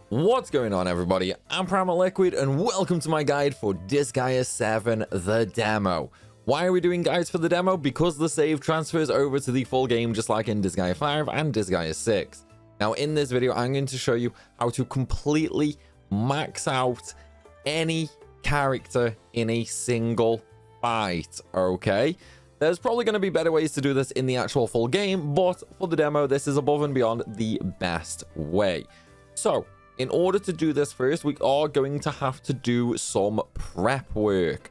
What's going on, everybody? I'm Primalliquid and welcome to my guide for Disgaea 7 the demo. Why are we doing guides for the demo? Because the save transfers over to the full game just like in Disgaea 5 and Disgaea 6. Now in this video I'm going to show you how to completely max out any character in a single fight, okay? There's probably going to be better ways to do this in the actual full game, but for the demo this is above and beyond the best way. So in order to do this first, we are going to have to do some prep work.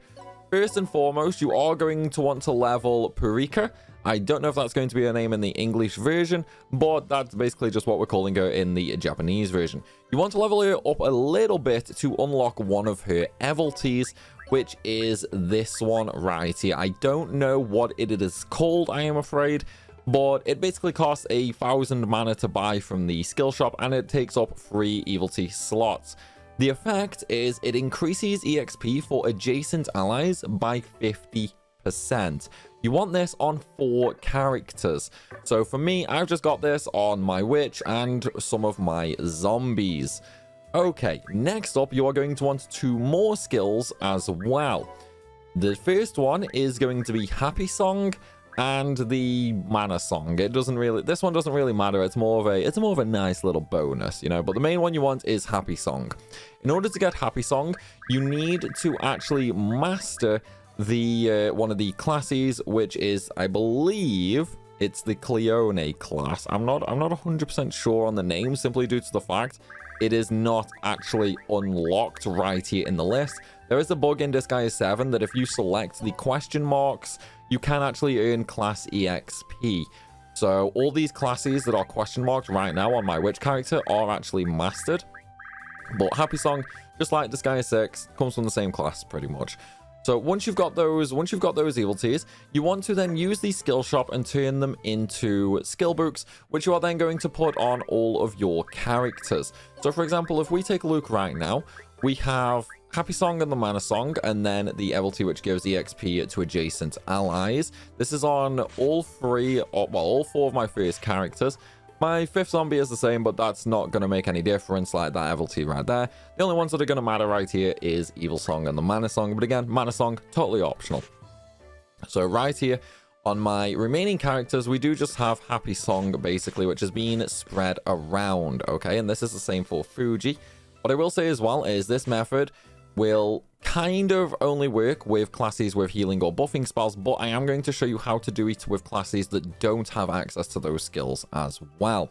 First and foremost, you are going to want to level Pbird. I don't know if that's going to be a name in the English version, but that's basically just what we're calling her in the Japanese version. You want to level her up a little bit to unlock one of her abilities, which is this one right here. I don't know what it is called, I am afraid, but it basically costs 1,000 mana to buy from the skill shop, and it takes up 3 evility slots. The effect is it increases EXP for adjacent allies by 50%. You want this on 4 characters. So for me, I've just got this on my witch and some of my zombies. Okay, next up, you are going to want 2 more skills as well. The first one is going to be Happy Song and the mana song. This one doesn't really matter. It's more of a nice little bonus, you know, but the main one you want is Happy Song. In order to get Happy Song, you need to actually master the one of the classes, which is, I believe it's the Cleone class. I'm not 100% sure on the name, simply due to the fact it is not actually unlocked right here in the list. There is a bug in Disgaea 7 that if you select the question marks, you can actually earn class EXP. So all these classes that are question marked right now on my witch character are actually mastered. But Happy Song, just like Disgaea 6, comes from the same class pretty much. So once you've got those abilities, you want to then use the skill shop and turn them into skill books, which you are then going to put on all of your characters. So for example, if we take a look right now, we have Happy Song and the Mana Song, and then the ability which gives EXP to adjacent allies. This is on all 4 of my first characters. My 5th zombie is the same, but that's not going to make any difference, like that ability right there. The only ones that are going to matter right here is Evil Song and the Mana Song, but again, Mana Song, totally optional. So right here, on my remaining characters, we do just have Happy Song, basically, which is being spread around, okay? And this is the same for Fuji. What I will say as well is this method will kind of only work with classes with healing or buffing spells, but I am going to show you how to do it with classes that don't have access to those skills as well.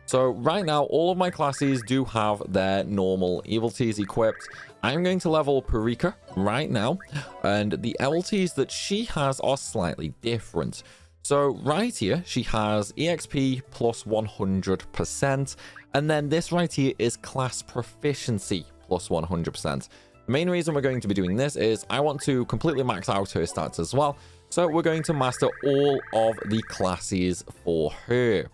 So right now, all of my classes do have their normal abilities equipped. I'm going to level Pbird right now, and the abilities that she has are slightly different. So right here, she has EXP plus 100%, and then this right here is class proficiency plus 100%. The main reason we're going to be doing this is I want to completely max out her stats as well, so we're going to master all of the classes for her.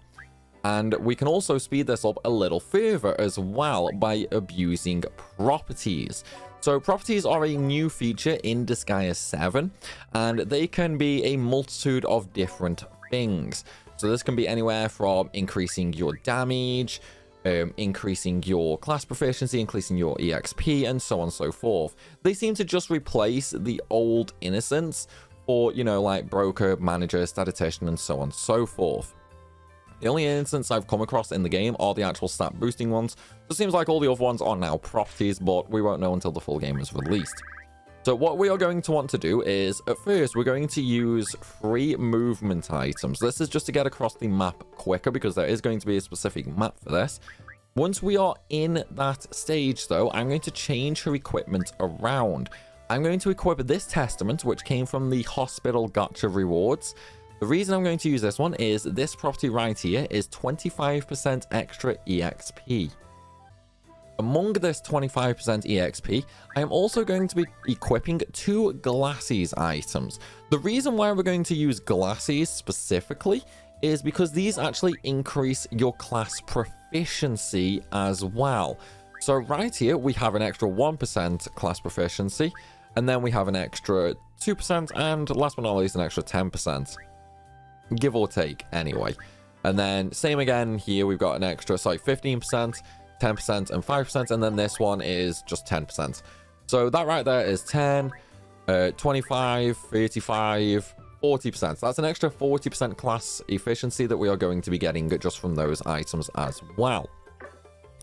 And we can also speed this up a little further as well by abusing properties. So properties are a new feature in Disgaea 7, and they can be a multitude of different things. So this can be anywhere from increasing your damage, increasing your class proficiency, increasing your EXP, and so on and so forth. They seem to just replace the old innocence for, you know, like broker, manager, statistician, and so on and so forth. The only instance I've come across in the game are the actual stat boosting ones. So it seems like all the other ones are now properties, but we won't know until the full game is released. So what we are going to want to do is, at first, we're going to use 3 movement items. This is just to get across the map quicker, because there is going to be a specific map for this. Once we are in that stage, though, I'm going to change her equipment around. I'm going to equip this Testament, which came from the Hospital Gacha rewards. The reason I'm going to use this one is this property right here is 25% extra EXP. Among this 25% EXP, I am also going to be equipping 2 glasses items. The reason why we're going to use glasses specifically is because these actually increase your class proficiency as well. So right here, we have an extra 1% class proficiency, and then we have an extra 2%, and last but not least, an extra 10%. Give or take, anyway. And then same again here, we've got an extra, 15%, 10% and 5%, and then this one is just 10%. So that right there is 10, 25, 35, 40%. That's an extra 40% class efficiency that we are going to be getting just from those items as well.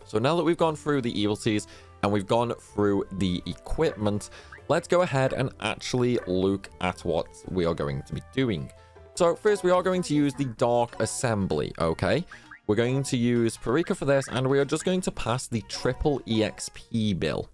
So now that we've gone through the evil teas and we've gone through the equipment, let's go ahead and actually look at what we are going to be doing. So first, we are going to use the Dark Assembly, okay? We're going to use Pbird for this, and we are just going to pass the triple EXP bill.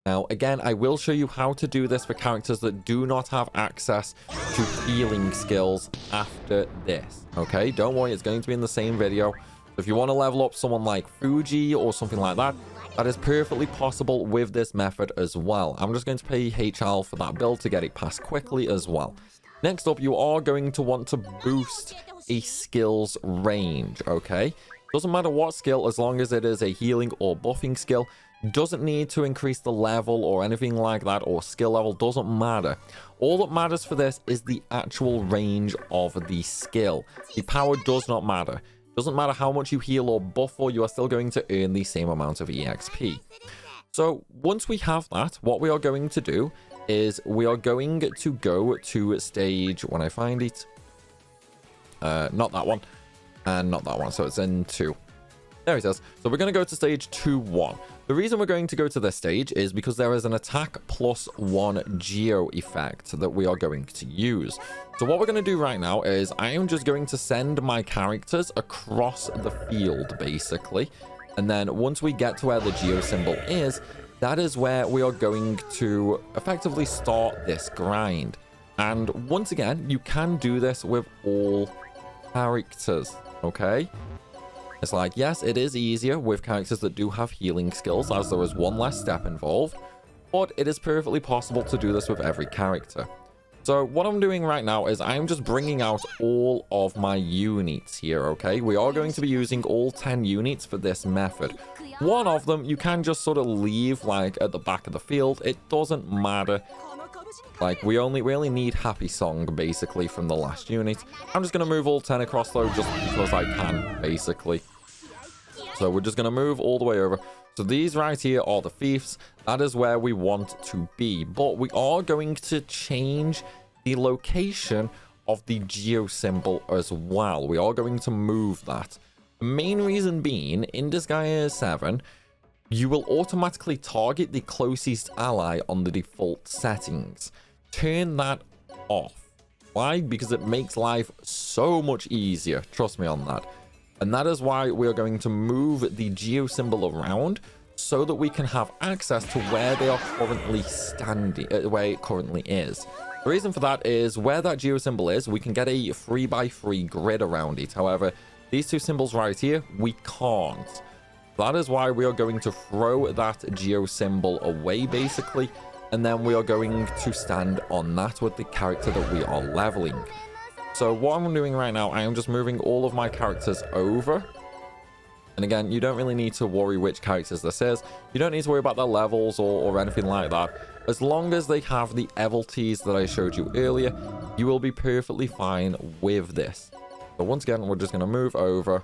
Now, again, I will show you how to do this for characters that do not have access to healing skills after this, okay? Don't worry, it's going to be in the same video. If you want to level up someone like Fuji or something like that, that is perfectly possible with this method as well. I'm just going to pay HL for that build to get it passed quickly as well. Next up, you are going to want to boost a skills range, okay? Doesn't matter what skill, as long as it is a healing or buffing skill. Doesn't need to increase the level or anything like that, or skill level, doesn't matter. All that matters for this is the actual range of the skill. The power does not matter. Doesn't matter how much you heal or buff for, you are still going to earn the same amount of EXP. So once we have that, what we are going to do is we are going to go to stage, when I find it, not that one, and not that one, so it's in 2. There it is. So we're going to go to stage 2-1. The reason we're going to go to this stage is because there is an attack +1 geo effect that we are going to use. So what we're going to do right now is I am just going to send my characters across the field, basically. And then once we get to where the geo symbol is, that is where we are going to effectively start this grind. And once again, you can do this with all characters, okay? It's like, yes, it is easier with characters that do have healing skills, as there is one less step involved, but it is perfectly possible to do this with every character. So what I'm doing right now is I'm just bringing out all of my units here, okay? We are going to be using all 10 units for this method. One of them you can just sort of leave like at the back of the field. It doesn't matter. Like, we only need Happy Song basically from the last unit. I'm just going to move all 10 across though, just because I can, basically. So we're just going to move all the way over. So these right here are the thieves. That is where we want to be. But we are going to change the location of the geo symbol as well. We are going to move that. The main reason being, in Disgaea 7, you will automatically target the closest ally on the default settings. Turn that off. Why? Because it makes life so much easier. Trust me on that. And that is why we are going to move the geo symbol around so that we can have access to where they are currently standing, where it currently is. The reason for that is where that geo symbol is, we can get a 3x3 grid around it. However, these two symbols right here, we can't. That is why we are going to throw that geo symbol away, basically, and then we are going to stand on that with the character that we are leveling. So what I'm doing right now, I am just moving all of my characters over. And again, you don't really need to worry which characters this is. You don't need to worry about their levels or anything like that. As long as they have the abilities that I showed you earlier, you will be perfectly fine with this. So once again, we're just going to move over.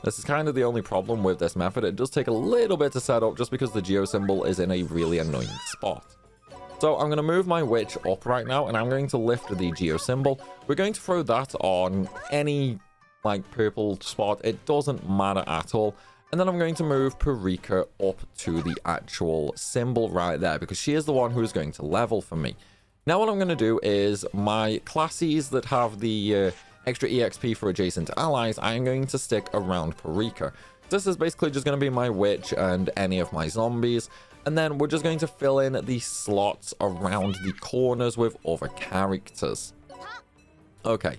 This is kind of the only problem with this method. It does take a little bit to set up just because the geo symbol is in a really annoying spot. So I'm going to move my witch up right now, and I'm going to lift the geo symbol. We're going to throw that on any like purple spot. It doesn't matter at all. And then I'm going to move Pbird up to the actual symbol right there, because she is the one who is going to level for me. Now what I'm going to do is my classes that have the extra EXP for adjacent allies, I am going to stick around Pbird. This is basically just going to be my witch and any of my zombies. And then we're just going to fill in the slots around the corners with other characters. Okay,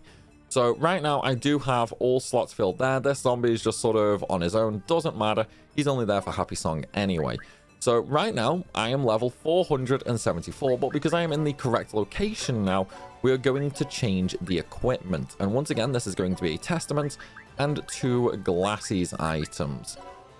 so right now I do have all slots filled there. This zombie is just sort of on his own. Doesn't matter. He's only there for Happy Song anyway. So right now I am level 474, but because I am in the correct location now, we are going to change the equipment. And once again, this is going to be a Testament and 2 Glasses items.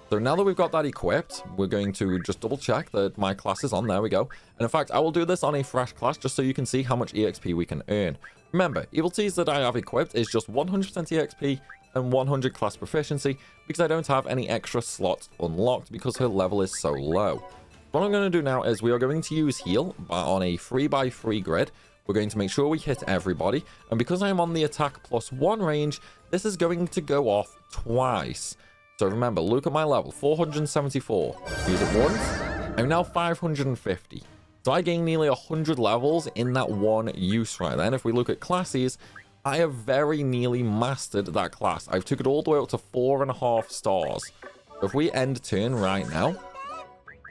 So now that we've got that equipped, we're going to just double check that my class is on. There we go. And in fact, I will do this on a fresh class just so you can see how much EXP we can earn. Remember, abilities that I have equipped is just 100% EXP, and 100 class proficiency because I don't have any extra slots unlocked because her level is so low. What I'm going to do now is we are going to use heal on a 3x3 grid. We're going to make sure we hit everybody, and because I'm on the attack +1 range, this is going to go off twice. So remember, look at my level, 474. Use it once, I'm now 550. So I gained nearly 100 levels in that one use right then. If we look at classes, I have very nearly mastered that class. I've took it all the way up to 4.5 stars. So if we end turn right now,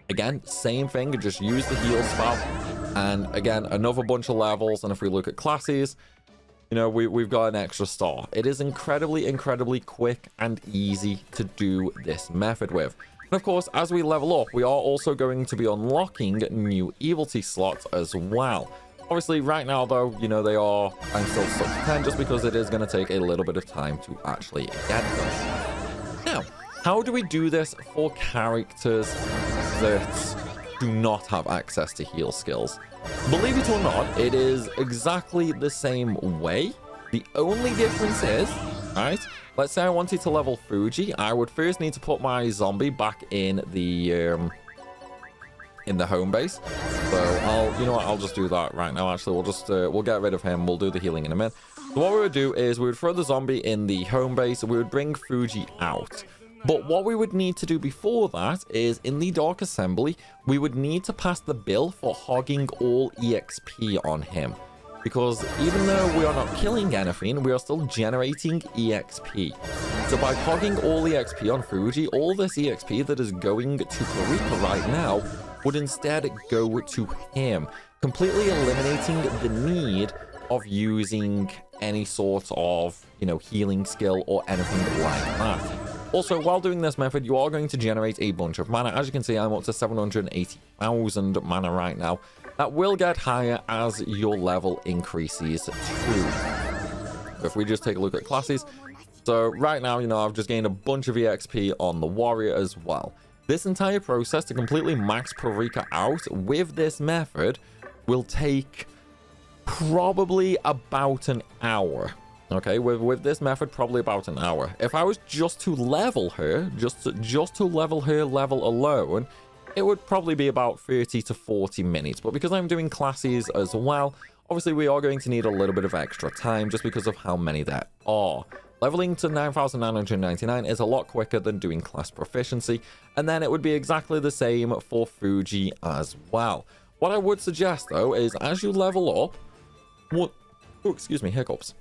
again, same thing, just use the heal spell. And again, another bunch of levels. And if we look at classes, you know, we've got an extra star. It is incredibly quick and easy to do this method with. And of course, as we level up, we are also going to be unlocking new evility slots as well. Obviously, right now, though, you know, I'm still stuck to 10 just because it is going to take a little bit of time to actually get them. Now, how do we do this for characters that do not have access to heal skills? Believe it or not, it is exactly the same way. The only difference is, right, let's say I wanted to level Fuji, I would first need to put my zombie back in the home base. So I'll just do that right now. Actually, we'll get rid of him. We'll do the healing in a minute. So what we would do is we would throw the zombie in the home base. We would bring Fuji out. But what we would need to do before that is in the Dark Assembly, we would need to pass the bill for hogging all EXP on him. Because even though we are not killing anything, we are still generating EXP. So by hogging all EXP on Fuji, all this EXP that is going to Parika right now would instead go to him, completely eliminating the need of using any sort of, healing skill or anything like that. Also, while doing this method, you are going to generate a bunch of mana. As you can see, I'm up to 780,000 mana right now. That will get higher as your level increases too. If we just take a look at classes, so right now, I've just gained a bunch of EXP on the warrior as well. This entire process to completely max Parika out with this method will take probably about an hour. Okay, with this method, probably about an hour. If I was just to level her, just to level her level alone, it would probably be about 30 to 40 minutes. But because I'm doing classes as well, obviously we are going to need a little bit of extra time just because of how many there are. Leveling to 9,999 is a lot quicker than doing class proficiency, and then it would be exactly the same for Fuji as well. What I would suggest, though, is as you level up... Oh, excuse me, hiccups.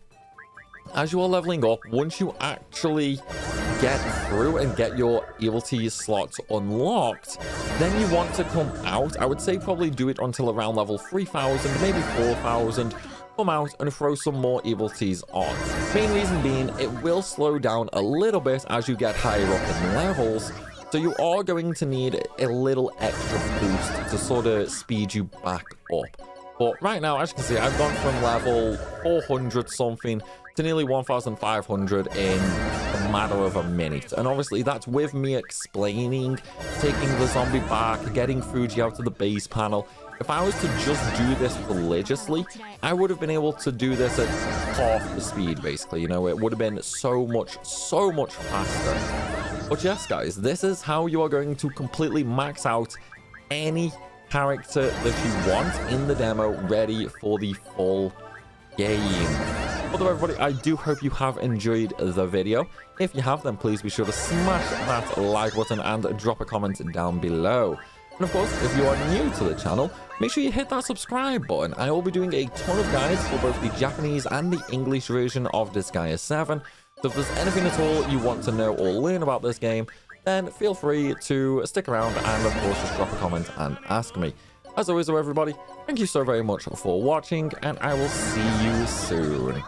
As you are leveling up, once you actually get through and get your evility slots unlocked, then you want to come out. I would say probably do it until around level 3,000, maybe 4,000. Come out and throw some more evilties on. Main reason being, it will slow down a little bit as you get higher up in levels. So you are going to need a little extra boost to sort of speed you back up. But right now, as you can see, I've gone from level 400 something to nearly 1,500 in a matter of a minute. And obviously, that's with me explaining, taking the zombie back, getting Fuji out of the base panel. If I was to just do this religiously, I would have been able to do this at half the speed, basically. It would have been so much faster. But yes, guys, this is how you are going to completely max out any character that you want in the demo, ready for the full game. Although everybody, I do hope you have enjoyed the video. If you have, then please be sure to smash that like button and drop a comment down below. And of course, if you are new to the channel, make sure you hit that subscribe button. I will be doing a ton of guides for both the Japanese and the English version of Disgaea 7. So if there's anything at all you want to know or learn about this game, then feel free to stick around and of course just drop a comment and ask me. As always though, everybody, thank you so very much for watching, and I will see you soon.